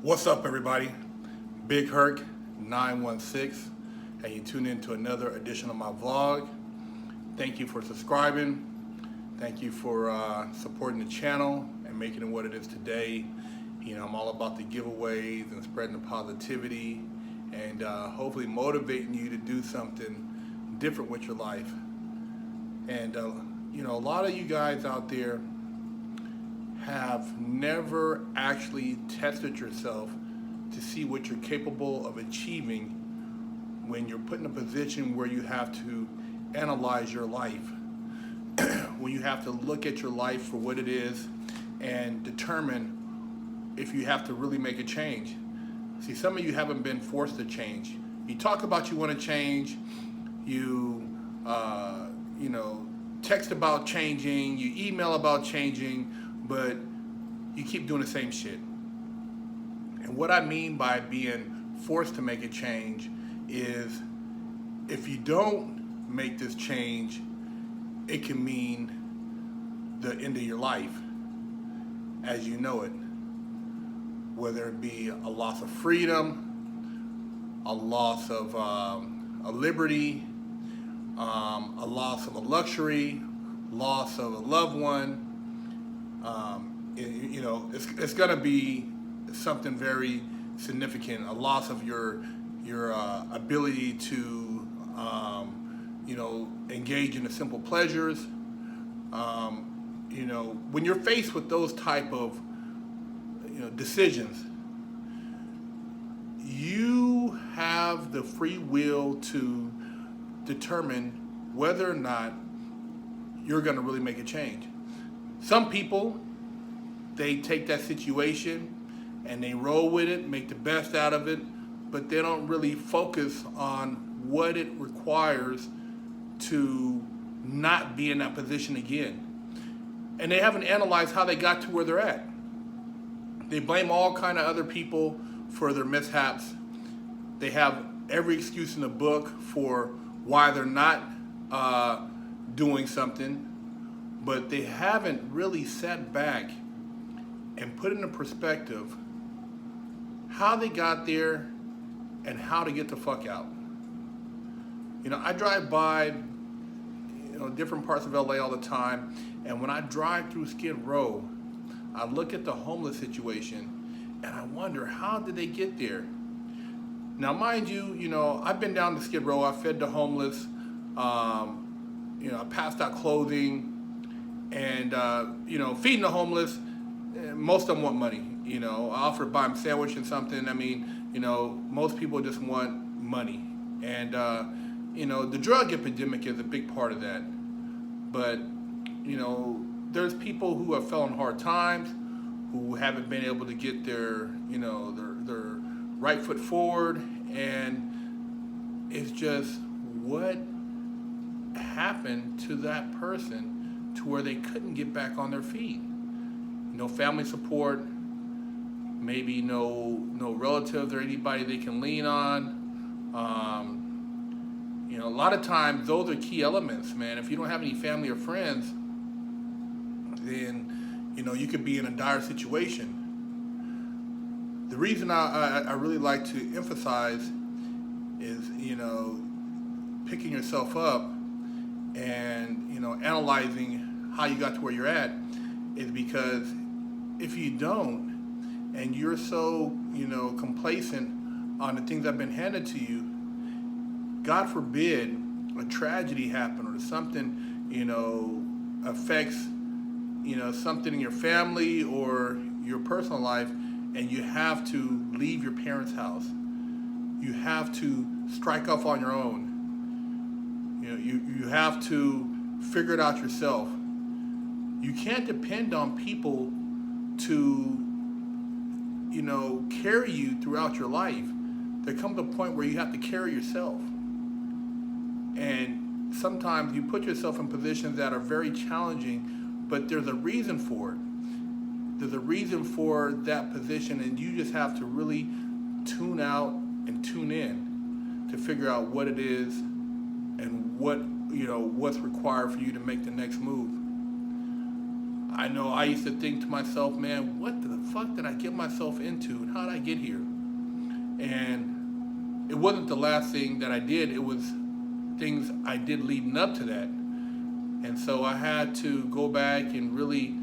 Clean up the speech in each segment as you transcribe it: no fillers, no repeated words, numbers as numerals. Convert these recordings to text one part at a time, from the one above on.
What's up, everybody? Big Herc 916, and you tune in to another edition of my vlog. Thank you for subscribing. Thank you for supporting the channel and making it what it is today. You know, I'm all about the giveaways and spreading the positivity and hopefully motivating you to do something different with your life. And you know, a lot of you guys out there have never actually tested yourself to see what you're capable of achieving when you're put in a position where you have to analyze your life, when you have to look at your life for what it is and determine if you have to really make a change. See, some of you haven't been forced to change. You talk about you want to change, you know, text about changing, you email about changing, but you keep doing the same shit. And what I mean by being forced to make a change is if you don't make this change, it can mean the end of your life as you know it. Whether it be a loss of freedom, a loss of a liberty, a loss of a luxury, loss of a loved one. You know, it's going to be something very significant. A loss of your ability to you know, engage in the simple pleasures. You know, when you're faced with those type of decisions, you have the free will to determine whether or not you're going to really make a change. Some people, they take that situation and they roll with it, make the best out of it, but they don't really focus on what it requires to not be in that position again. And they haven't analyzed how they got to where they're at. They blame all kind of other people for their mishaps. They have every excuse in the book for why they're not doing something, but they haven't really sat back and put into perspective how they got there and how to get the fuck out. You know, I drive by, different parts of LA all the time, and when I drive through Skid Row, I look at the homeless situation and I wonder, how did they get there? Now, mind you, I've been down to Skid Row, I fed the homeless, I passed out clothing, and feeding the homeless. Most of them want money. I offer to buy them a sandwich and something. I mean, most people just want money. And, the drug epidemic is a big part of that. But, there's people who have fell on hard times, who haven't been able to get their right foot forward. And it's just, what happened to that person to where they couldn't get back on their feet? No family support, maybe no relatives or anybody they can lean on. A lot of times those are key elements, man. If you don't have any family or friends, then you could be in a dire situation. The reason I really like to emphasize is picking yourself up and analyzing how you got to where you're at, is because if you don't, and you're so complacent on the things that have been handed to you, God forbid a tragedy happen or something affects something in your family or your personal life, and you have to leave your parents' house. You have to strike off on your own. You have to figure it out yourself. You can't depend on people to carry you throughout your life. There comes a point where you have to carry yourself. And sometimes you put yourself in positions that are very challenging, but there's a reason for it. There's a reason for that position, and you just have to really tune out and tune in to figure out what it is and what's required for you to make the next move. I know I used to think to myself, man, what the fuck did I get myself into and how did I get here? And it wasn't the last thing that I did, it was things I did leading up to that. And so I had to go back and really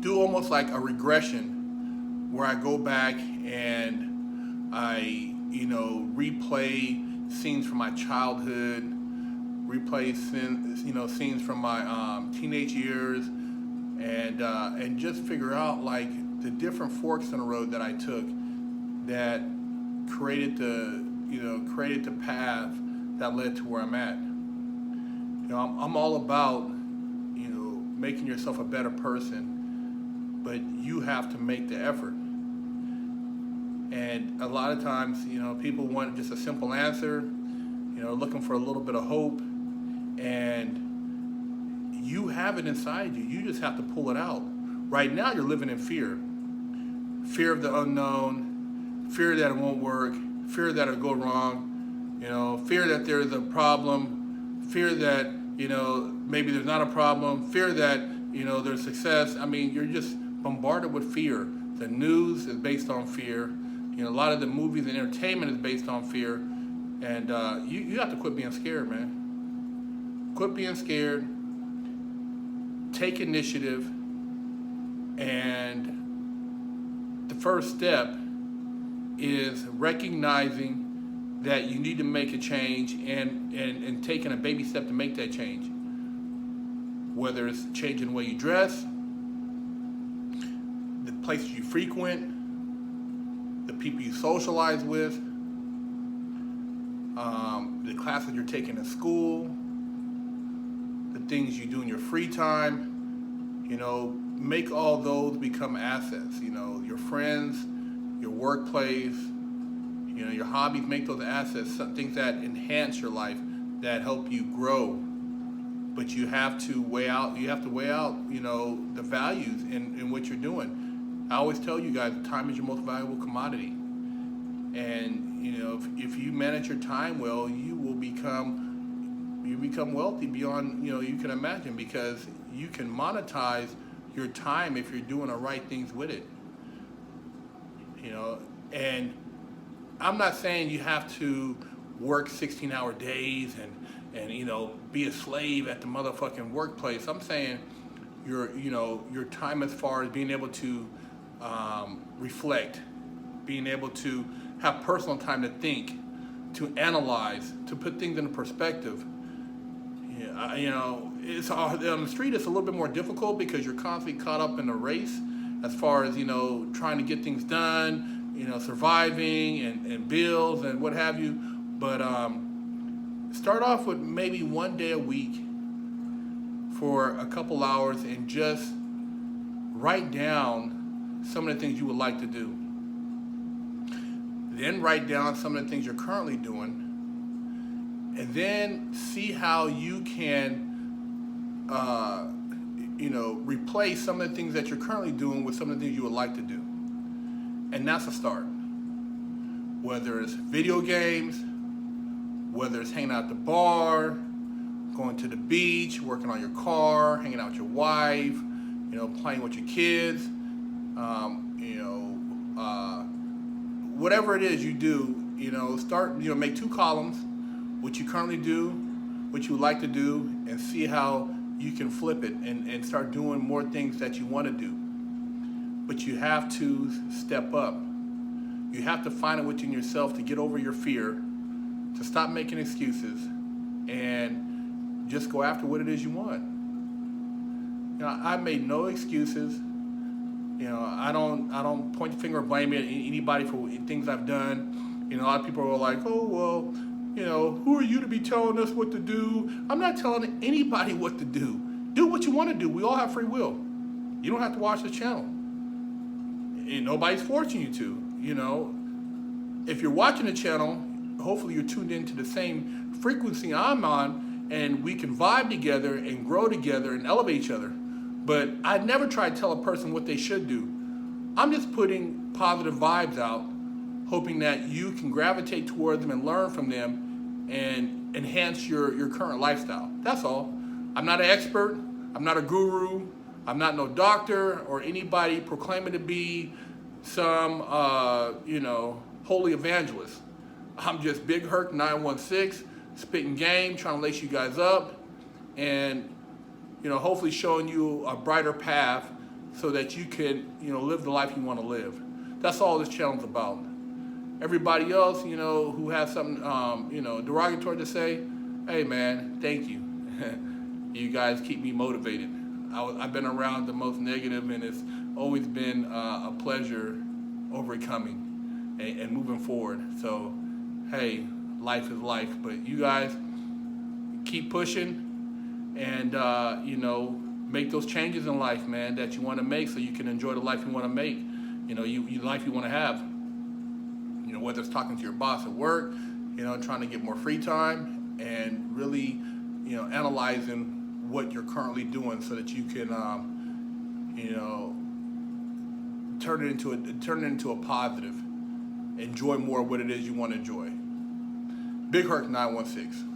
do almost like a regression where I go back and I, replay scenes from my childhood, replay scenes from my teenage years, and just figure out like the different forks in the road that I took that created the path that led to where I'm at. I'm all about making yourself a better person, but you have to make the effort. And a lot of times, people want just a simple answer, looking for a little bit of hope, and you have it inside you. You just have to pull it out. Right now, you're living in fear. Fear of the unknown, fear that it won't work, fear that it'll go wrong, fear that there's a problem, fear that, maybe there's not a problem, fear that, there's success. I mean, you're just bombarded with fear. The news is based on fear. A lot of the movies and entertainment is based on fear. And you have to quit being scared, man. Quit being scared. Take initiative. And the first step is recognizing that you need to make a change and taking a baby step to make that change. Whether it's changing the way you dress, the places you frequent, the people you socialize with, the classes you're taking at school, the things you do in your free time, make all those become assets. Your friends, your workplace, your hobbies, make those assets, things that enhance your life, that help you grow. But you have to weigh out, the values in what you're doing. I always tell you guys, time is your most valuable commodity. And, if you manage your time well, you become wealthy beyond, you can imagine, because you can monetize your time if you're doing the right things with it. And I'm not saying you have to work 16-hour days and be a slave at the motherfucking workplace. I'm saying your time as far as being able to reflect, being able to have personal time to think, to analyze, to put things into perspective. It's on the street. It's a little bit more difficult because you're constantly caught up in the race, as far as trying to get things done, surviving and bills and what have you. But start off with maybe one day a week for a couple hours and just write down some of the things you would like to do. Then write down some of the things you're currently doing, and then see how you can replace some of the things that you're currently doing with some of the things you would like to do. And that's a start. Whether it's video games, whether it's hanging out at the bar, going to the beach, working on your car, hanging out with your wife, playing with your kids, whatever it is you do, start, make 2 columns, what you currently do, what you would like to do, and see how you can flip it and start doing more things that you want to do. But you have to step up. You have to find it within yourself to get over your fear, to stop making excuses, and just go after what it is you want. I made no excuses. I don't point the finger or blame anybody for things I've done. A lot of people are like, oh, well, who are you to be telling us what to do? I'm not telling anybody what to do. Do what you want to do. We all have free will. You don't have to watch the channel. And nobody's forcing you to, If you're watching the channel, hopefully you're tuned into the same frequency I'm on, and we can vibe together and grow together and elevate each other. But I never try to tell a person what they should do. I'm just putting positive vibes out, hoping that you can gravitate towards them and learn from them and enhance your current lifestyle. That's all. I'm not an expert. I'm not a guru. I'm not no doctor or anybody proclaiming to be some, holy evangelist. I'm just Big Herc 916, spitting game, trying to lace you guys up, and hopefully showing you a brighter path so that you can, live the life you want to live. That's all this channel's about. Everybody else, who has something, derogatory to say, hey man, thank you. You guys keep me motivated. I've been around the most negative, and it's always been a pleasure overcoming and moving forward. So, hey, life is life. But you guys keep pushing and, make those changes in life, man, that you want to make so you can enjoy the life you want to make. The life you want to have. Whether it's talking to your boss at work, trying to get more free time, and really, analyzing what you're currently doing so that you can, turn it into a positive. Enjoy more of what it is you want to enjoy. Big Herc 916.